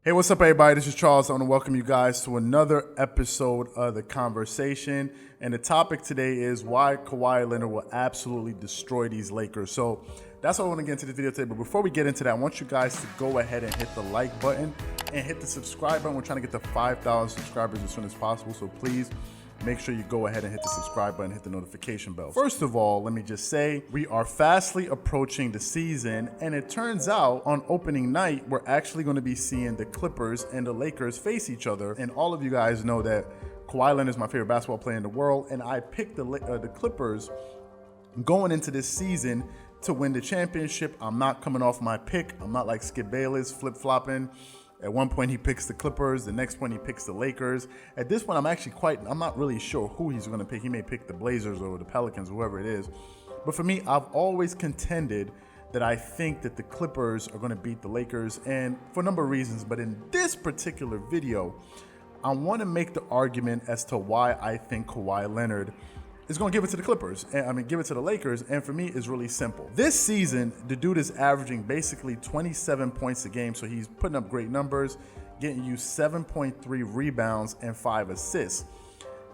Hey, what's up, everybody? This is Charles. I want to welcome you guys to another episode of The Conversation. And the topic today is why Kawhi Leonard will absolutely destroy these Lakers. So that's what I want to get into the video today. But before we get into that, I want you guys to go ahead and hit the like button and hit the subscribe button. We're trying to get to 5,000 subscribers as soon as possible. So please make sure you go ahead and hit the subscribe button, hit the notification bell. First of all, let me just say we are fastly approaching the season, and it turns out on opening night, we're actually going to be seeing the Clippers and the Lakers face each other. And all of you guys know that Kawhi Leonard is my favorite basketball player in the world, and I picked the Clippers going into this season to win the championship. I'm not coming off my pick. I'm not like Skip Bayless flip-flopping. At one point, he picks the Clippers. The next point, he picks the Lakers. At this point, I'm not really sure who he's going to pick. He may pick the Blazers or the Pelicans, whoever it is. But for me, I've always contended that I think that the Clippers are going to beat the Lakers, and for a number of reasons. But in this particular video, I want to make the argument as to why I think Kawhi Leonard is going to give it to the Clippers. Give it to the Lakers. And for me, it's really simple. This season, the dude is averaging basically 27 points a game. So he's putting up great numbers, getting you 7.3 rebounds and 5 assists.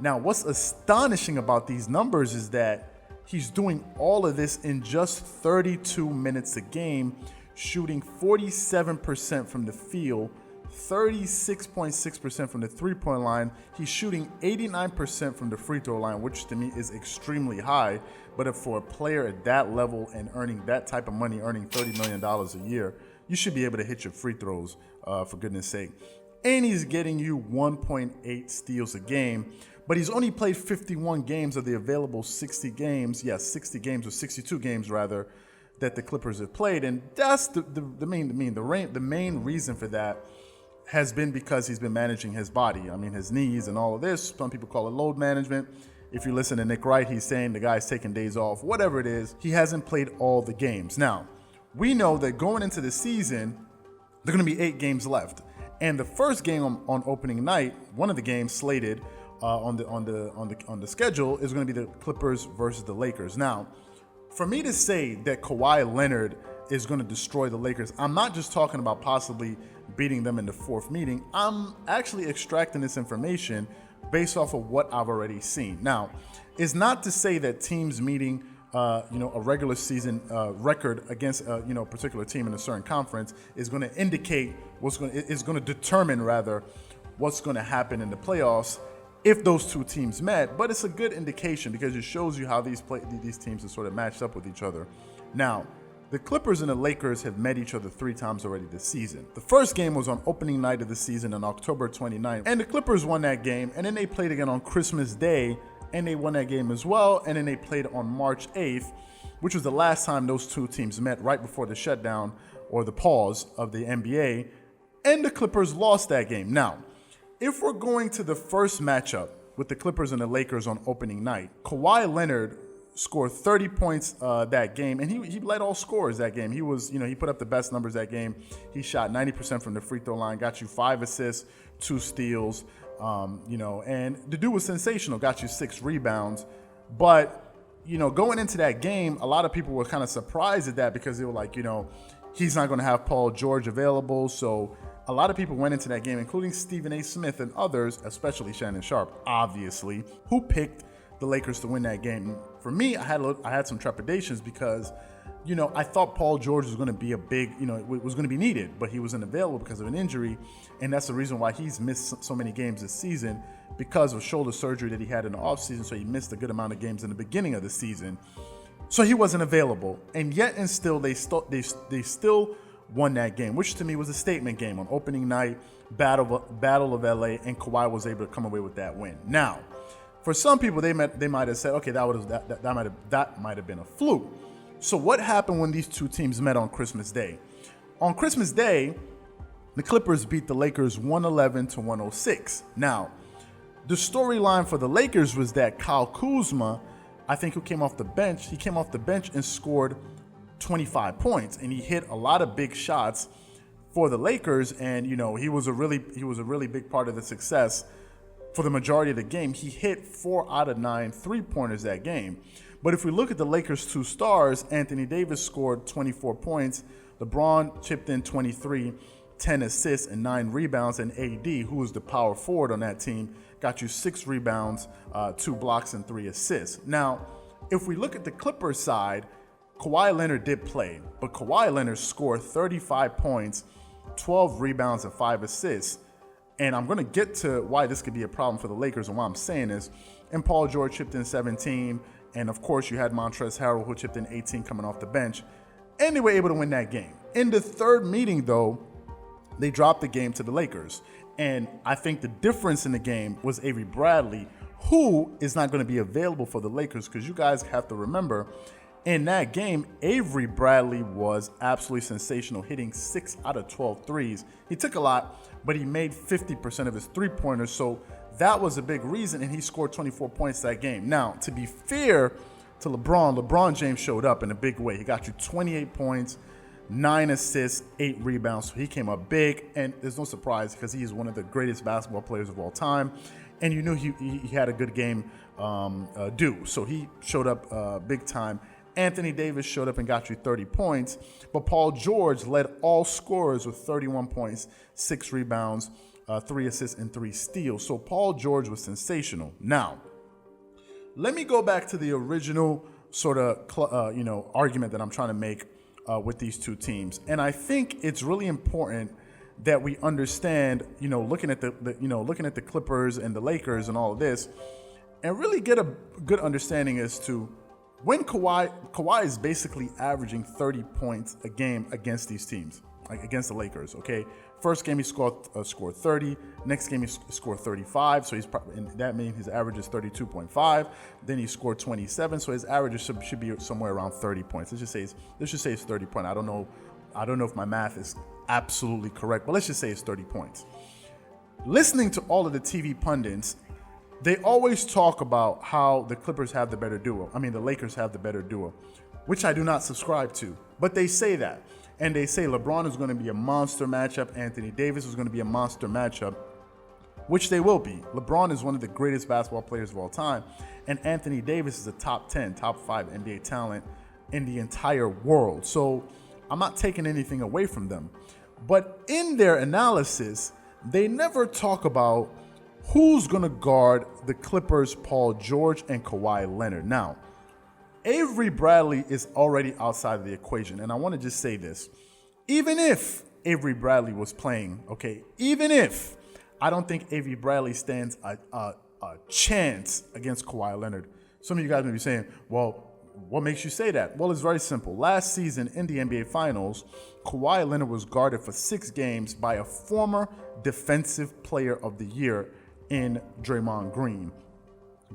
Now, what's astonishing about these numbers is that he's doing all of this in just 32 minutes a game, shooting 47% from the field, 36.6% from the three-point line. He's shooting 89% from the free throw line, which to me is extremely high. But for a player at that level and earning that type of money, earning $30 million a year, you should be able to hit your free throws, for goodness sake. And he's getting you 1.8 steals a game. But he's only played 51 games of the available 60 games. Yes, 60 games or 62 games rather, that the Clippers have played. And that's the main reason for that has been because he's been managing his body. His knees and all of this. Some people call it load management. If you listen to Nick Wright, he's saying the guy's taking days off. Whatever it is, he hasn't played all the games. Now, we know that going into the season, there are going to be 8 games left. And the first game on opening night, one of the games slated on the schedule is going to be the Clippers versus the Lakers. Now, for me to say that Kawhi Leonard is going to destroy the Lakers, I'm not just talking about possibly beating them in the fourth meeting. I'm actually extracting this information based off of what I've already seen. Now, it's not to say that teams meeting a regular season record against a particular team in a certain conference is going to indicate is going to determine rather what's going to happen in the playoffs if those two teams met. But it's a good indication because it shows you how these teams are sort of matched up with each other. Now, the Clippers and the Lakers have met each other 3 times already this season. The first game was on opening night of the season on October 29th, and the Clippers won that game, and then they played again on Christmas Day, and they won that game as well, and then they played on March 8th, which was the last time those two teams met right before the shutdown or the pause of the NBA, and the Clippers lost that game. Now, if we're going to the first matchup with the Clippers and the Lakers on opening night, Kawhi Leonard scored 30 points that game, and he led all scorers that game. He put up the best numbers that game. He shot 90% from the free throw line, got you 5 assists, 2 steals, and the dude was sensational, got you 6 rebounds. But, going into that game, a lot of people were kind of surprised at that because they were like, he's not going to have Paul George available. So a lot of people went into that game, including Stephen A. Smith and others, especially Shannon Sharp, obviously, who picked the Lakers to win that game. For me, I had some trepidations because, I thought Paul George was going to be was going to be needed, but he wasn't available because of an injury, and that's the reason why he's missed so many games this season because of shoulder surgery that he had in the offseason. So he missed a good amount of games in the beginning of the season, so he wasn't available. And yet, and still, they still won that game, which to me was a statement game on opening night, battle of LA, and Kawhi was able to come away with that win. Now, for some people, they might have said, okay, that might have been a fluke. So what happened when these two teams met on Christmas Day? On Christmas Day, the Clippers beat the Lakers 111-106. Now, the storyline for the Lakers was that Kyle Kuzma, I think, who came off the bench, and scored 25 points, and he hit a lot of big shots for the Lakers, and he was a really big part of the success. For the majority of the game, he hit 4 out of 9 3-pointers that game. But if we look at the Lakers' 2 stars, Anthony Davis scored 24 points, LeBron chipped in 23, 10 assists and 9 rebounds, and AD, who was the power forward on that team, got you 6 rebounds, 2 blocks, and 3 assists. Now, if we look at the Clippers side, Kawhi Leonard did play, but Kawhi Leonard scored 35 points, 12 rebounds, and 5 assists. And I'm going to get to why this could be a problem for the Lakers and why I'm saying this. And Paul George chipped in 17. And, of course, you had Montrezl Harrell, who chipped in 18 coming off the bench. And they were able to win that game. In the third meeting, though, they dropped the game to the Lakers. And I think the difference in the game was Avery Bradley, who is not going to be available for the Lakers, because you guys have to remember, in that game, Avery Bradley was absolutely sensational, hitting 6 out of 12 threes. He took a lot, but he made 50% of his three-pointers, so that was a big reason, and he scored 24 points that game. Now, to be fair to LeBron James showed up in a big way. He got you 28 points, 9 assists, 8 rebounds, so he came up big, and there's no surprise because he is one of the greatest basketball players of all time, and you knew he had a good game due, so he showed up big time. Anthony Davis showed up and got you 30 points, but Paul George led all scorers with 31 points, 6 rebounds, 3 assists, and 3 steals. So Paul George was sensational. Now, let me go back to the original sort of argument that I'm trying to make with these two teams, and I think it's really important that we understand, looking at the Clippers and the Lakers and all of this, and really get a good understanding as to when Kawhi is basically averaging 30 points a game against these teams, like against the Lakers, okay? First game he scored 30. Next game he scored 35, so that means his average is 32.5. Then he scored 27, so his average should be somewhere around 30 points. Let's just say it's 30 points. I don't know if my math is absolutely correct, but let's just say it's 30 points. Listening to all of the TV pundits, they always talk about how the Clippers have the better duo. The Lakers have the better duo, which I do not subscribe to. But they say that. And they say LeBron is going to be a monster matchup. Anthony Davis is going to be a monster matchup, which they will be. LeBron is one of the greatest basketball players of all time. And Anthony Davis is a top 10, top 5 NBA talent in the entire world. So I'm not taking anything away from them. But in their analysis, they never talk about who's going to guard the Clippers, Paul George and Kawhi Leonard. Now, Avery Bradley is already outside of the equation. And I want to just say this. Even if Avery Bradley was playing, okay, I don't think Avery Bradley stands a chance against Kawhi Leonard. Some of you guys may be saying, well, what makes you say that? Well, it's very simple. Last season in the NBA Finals, Kawhi Leonard was guarded for 6 games by a former Defensive Player of the Year in Draymond Green.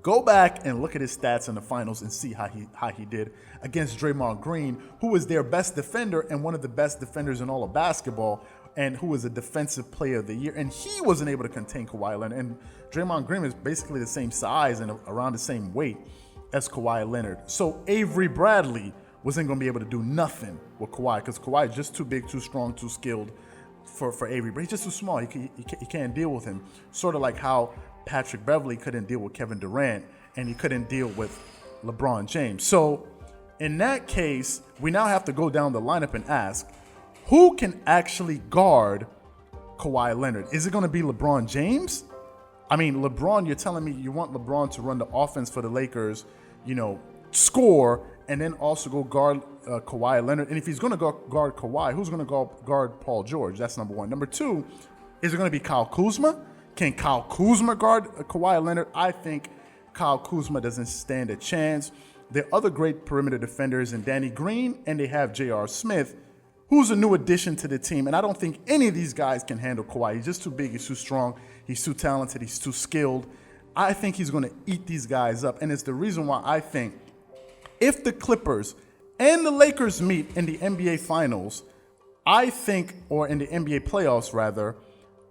Go back and look at his stats in the finals and see how he did against Draymond Green, who was their best defender and one of the best defenders in all of basketball, and who was a Defensive Player of the Year. And he wasn't able to contain Kawhi Leonard. And Draymond Green is basically the same size and around the same weight as Kawhi Leonard. So Avery Bradley wasn't going to be able to do nothing with Kawhi, because Kawhi is just too big, too strong, too skilled for Avery, but he's just too small. He can't deal with him. Sort of like how Patrick Beverley couldn't deal with Kevin Durant, and he couldn't deal with LeBron James. So in that case, we now have to go down the lineup and ask, who can actually guard Kawhi Leonard? Is it going to be LeBron James? LeBron, you're telling me you want LeBron to run the offense for the Lakers, score, and then also go guard Kawhi Leonard. And if he's going to guard Kawhi, who's going to guard Paul George? That's number one. Number two, is it going to be Kyle Kuzma? Can Kyle Kuzma guard Kawhi Leonard? I think Kyle Kuzma doesn't stand a chance. There are other great perimeter defenders in Danny Green, and they have J.R. Smith, who's a new addition to the team. And I don't think any of these guys can handle Kawhi. He's just too big. He's too strong. He's too talented. He's too skilled. I think he's going to eat these guys up. And it's the reason why I think if the Clippers and the Lakers meet in the NBA Finals, or in the NBA playoffs rather,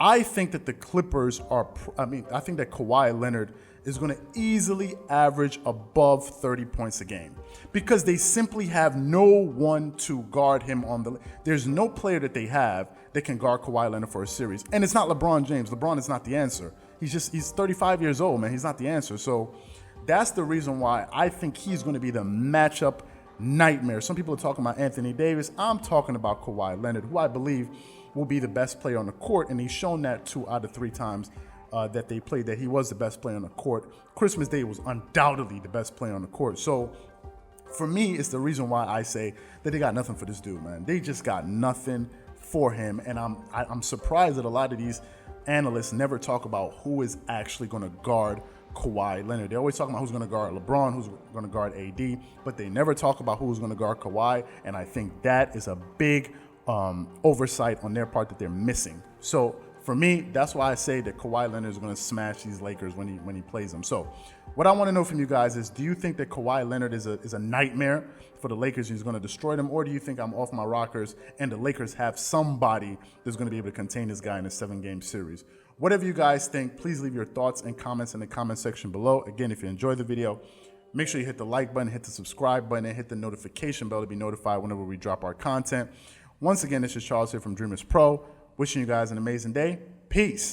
I think that the Clippers I think that Kawhi Leonard is going to easily average above 30 points a game, because they simply have no one to guard him there's no player that they have that can guard Kawhi Leonard for a series. And it's not LeBron James. LeBron is not the answer. He's 35 years old, man. He's not the answer. So that's the reason why I think he's going to be the matchup nightmare. Some people are talking about Anthony Davis. I'm talking about Kawhi Leonard, who I believe will be the best player on the court, and he's shown that 2 out of 3 times that they played that he was the best player on the court. Christmas Day was undoubtedly the best player on the court. So for me, it's the reason why I say that they got nothing for this dude, man. They just got nothing for him, and I'm surprised that a lot of these analysts never talk about who is actually going to guard Kawhi Leonard. They always talk about who's going to guard LeBron, who's going to guard AD, but they never talk about who's going to guard Kawhi, and I think that is a big oversight on their part that they're missing. So for me, that's why I say that Kawhi Leonard is going to smash these Lakers when he plays them. So what I want to know from you guys is, do you think that Kawhi Leonard is a nightmare for the Lakers? He's going to destroy them, or do you think I'm off my rockers and the Lakers have somebody that's going to be able to contain this guy in a 7-game series? Whatever you guys think, please leave your thoughts and comments in the comment section below. Again, if you enjoyed the video, make sure you hit the like button, hit the subscribe button, and hit the notification bell to be notified whenever we drop our content. Once again, this is Charles here from Dreamerspro, wishing you guys an amazing day. Peace.